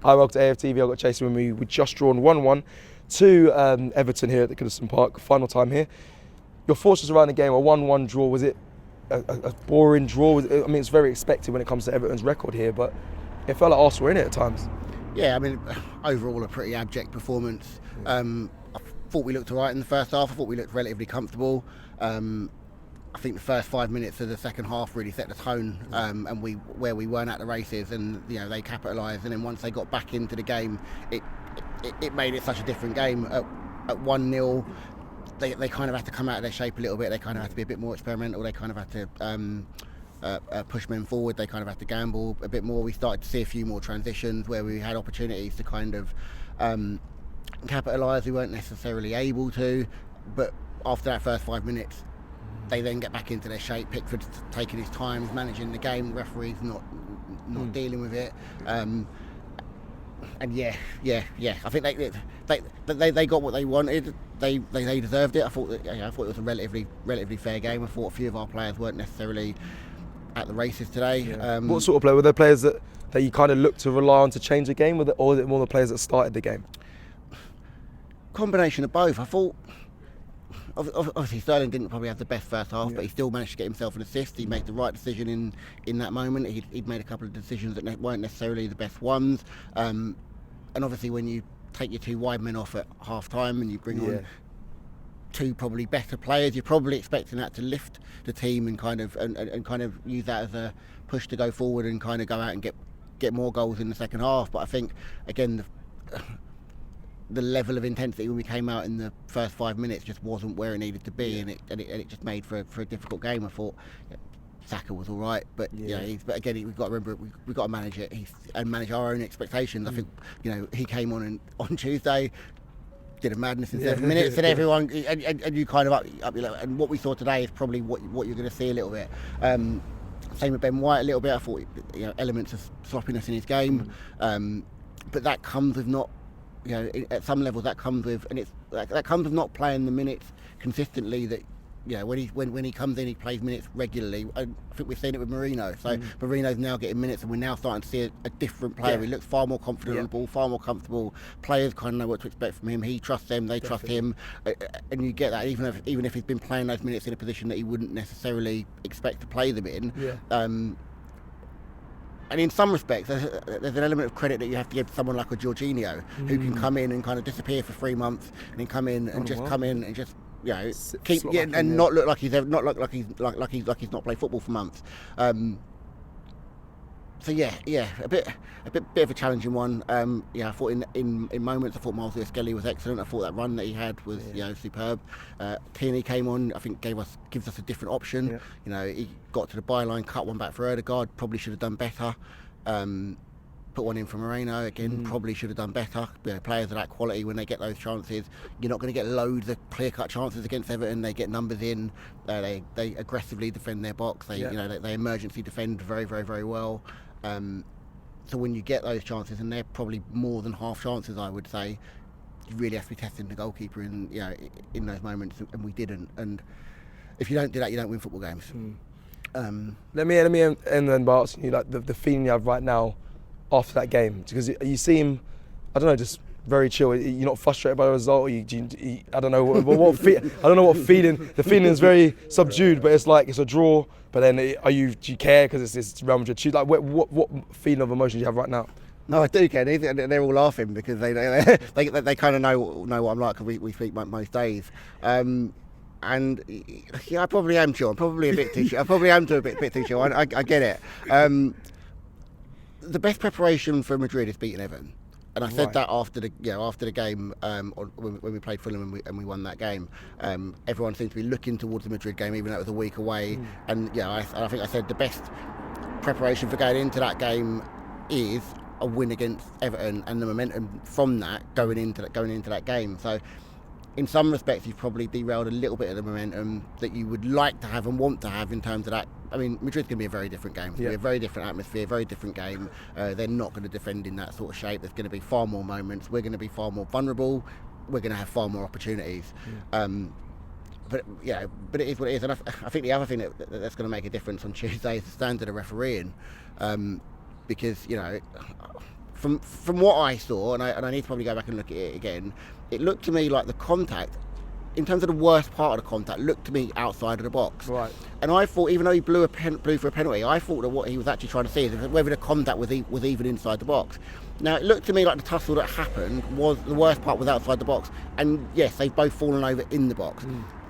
Hi, welcome to AFTV. I've got Chasing with me. We've just drawn 1-1 to Everton here at the Goodison Park. Final time here. Your thoughts around the game, a 1-1 draw, was it a boring draw? I mean, it's very expected when it comes to Everton's record here, but it felt like Arsenal were in it at times. Yeah, I mean, overall a pretty abject performance. I thought we looked all right in the first half. I thought we looked relatively comfortable. I think the first 5 minutes of the second half really set the tone, and where we weren't at the races, and they capitalised. And then once they got back into the game, it made it such a different game. At 1-0, they kind of had to come out of their shape a little bit. They kind of had to be a bit more experimental. They kind of had to push men forward. They kind of had to gamble a bit more. We started to see a few more transitions where we had opportunities to kind of capitalise. We weren't necessarily able to, but after that first 5 minutes, they then get back into their shape. Pickford's taking his time, he's managing the game. The referee's not dealing with it. And I think they got what they wanted. They deserved it. I thought it was a relatively fair game. I thought a few of our players weren't necessarily at the races today. Yeah. What sort of player were there? Players that you kind of looked to rely on to change the game, or was it more the players that started the game? Combination of both. I thought. Obviously, Sterling didn't probably have the best first half, but he still managed to get himself an assist. He made the right decision in that moment. He'd made a couple of decisions that weren't necessarily the best ones. And obviously, when you take your two wide men off at half time and you bring on two probably better players, you're probably expecting that to lift the team and kind of use that as a push to go forward and kind of go out and get more goals in the second half. But I think again, the level of intensity when we came out in the first 5 minutes just wasn't where it needed to be, and it just made for a difficult game. I thought Saka was all right, but but again, we've got to remember we've got to manage it and manage our own expectations. I think he came on Tuesday, did a madness in 7 minutes, and everyone and you kind of up and what we saw today is probably what you're going to see a little bit. Same with Ben White a little bit. I thought elements of sloppiness in his game, but that comes with not. At some levels that comes with, and that comes with not playing the minutes consistently. That when he comes in, he plays minutes regularly. I think we've seen it with Marino. So Marino's now getting minutes, and we're now starting to see a different player. He looks far more confident on the ball, far more comfortable. Players kind of know what to expect from him. He trusts them, they trust him, and you get that even if he's been playing those minutes in a position that he wouldn't necessarily expect to play them in. And in some respects, there's an element of credit that you have to give to someone like a Jorginho, who can come in and kind of disappear for 3 months, and then come in and keep and not look like he's not played football for months. So a bit of a challenging one. I thought in moments, I thought Miles Lewis-Skelly was excellent. I thought that run that he had was superb. Tierney came on, I think gives us a different option. He got to the byline, cut one back for Ødegaard, probably should have done better. Put one in for Moreno again, probably should have done better. Players of that quality, when they get those chances, you're not going to get loads of clear-cut chances against Everton. They get numbers in. They aggressively defend their box. They emergency defend very, very, very well. So when you get those chances, and they're probably more than half chances, I would say, you really have to be testing the goalkeeper in those moments, and we didn't. And if you don't do that, you don't win football games. Let me end then by asking you the feeling you have right now after that game, because you seem, I don't know, just very chill. You're not frustrated by the result. I don't know what feeling. The feeling is very subdued, but it's like it's a draw. But then, do you care because it's Real Madrid? Like, what feeling of emotion do you have right now? No, I do care. They're all laughing because they kind of know what I'm like, because we speak most days. And I probably am chill. I'm probably a bit too chill. I probably am a bit too chill. I get it. The best preparation for Madrid is beating Everton. And I said that after the game when we played Fulham and we won that game. Everyone seemed to be looking towards the Madrid game, even though it was a week away. And I think I said the best preparation for going into that game is a win against Everton, and the momentum from that going into that game. So in some respects, you've probably derailed a little bit of the momentum that you would like to have and want to have in terms of that. I mean, Madrid's going to be a very different game. It's going to be a very different atmosphere, very different game. They're not going to defend in that sort of shape. There's going to be far more moments. We're going to be far more vulnerable. We're going to have far more opportunities. But it is what it is. And I think the other thing that's going to make a difference on Tuesday is the standard of refereeing. Because, from what I saw, and I need to probably go back and look at it again, it looked to me like the contact, in terms of the worst part of the contact, looked to me outside of the box. Right. And I thought, even though he blew for a penalty, I thought that what he was actually trying to see is whether the contact was even inside the box. Now, it looked to me like the tussle that happened was the worst part was outside the box. And yes, they've both fallen over in the box.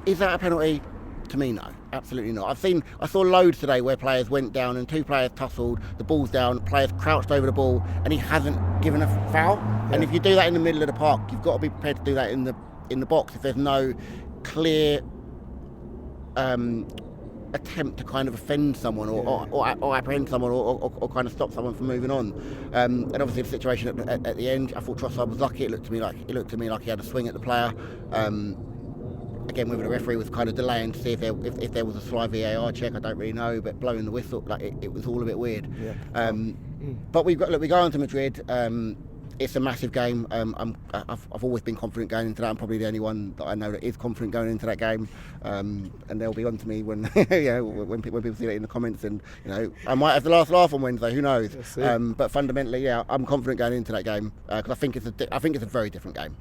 Is that a penalty? To me, no, absolutely not. I saw loads today where players went down and two players tussled, the ball's down, players crouched over the ball, and he hasn't given a foul. Yeah. And if you do that in the middle of the park, you've got to be prepared to do that in the box if there's no clear attempt to kind of offend someone or apprehend someone or kind of stop someone from moving on. And obviously the situation at the end, I thought Trossard was lucky. It looked to me like he had a swing at the player. Again, whether the referee was kind of delaying to see if there was a slight VAR check, I don't really know. But blowing the whistle, like it was all a bit weird. Yeah. But we go on to Madrid. It's a massive game. I've always been confident going into that. I'm probably the only one that I know that is confident going into that game. And they'll be on to me when when people see that in the comments. And I might have the last laugh on Wednesday. Who knows? But fundamentally, yeah, I'm confident going into that game because I think it's a very different game.